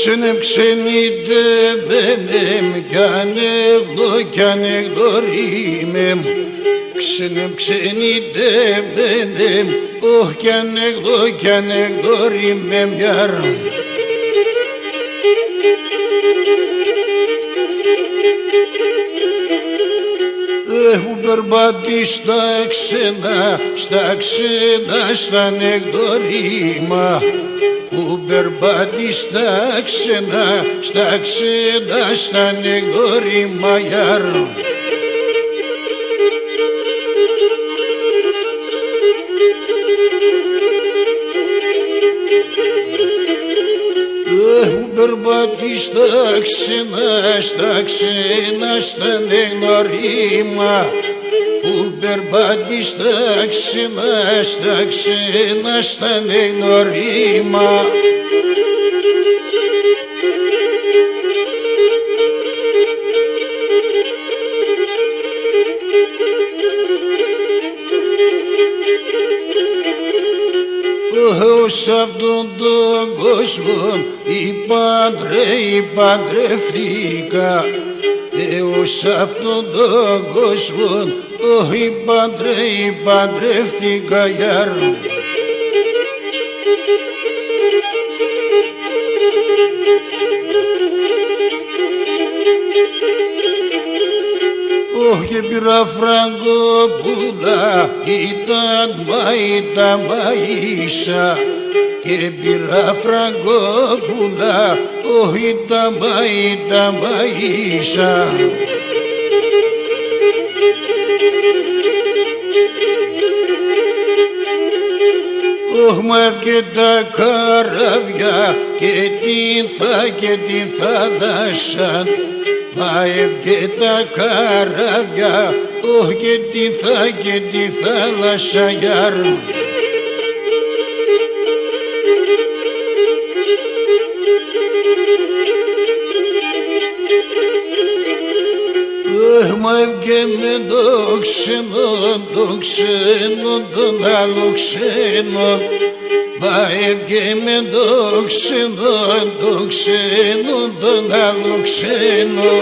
Ξενεύξενητε μπένεμ κι ανεγδό κι ανεγδωρίμεμ. Ξενεύξενητε μπένεμ όχ κι ανεγδό κι ανεγδωρίμεμ γιαρ. Έχω περπατήσει στα ξένα, στα ανεγδωρίμα. Που περπατεί στα ξένα, στα ανεγδόρημα γιαρ. Που περπατεί στα ξένα, στα ανεγδόρημα. Που περπατεί στα ξένα, στα ανεγνωρίμα. Ως αυτόν τον κόσμο παντρεύτηκα. Ως αυτόν τον κόσμο παντρεύτηκα γιαρ. Και πήρα φραγκόπουλα, ήταν μαΐσα. Και πήρα φραγκόπουλα, ήταν μαΐσα. Μαύκε τα καράβια και την θάλασσα. Μαεύκε τα καράβια, και την θάλασσα γιαρ. Μαεύκε με το ξένο, τον άλλο ξένο. Μαεύκε με το ξένο, τον άλλο ξένο.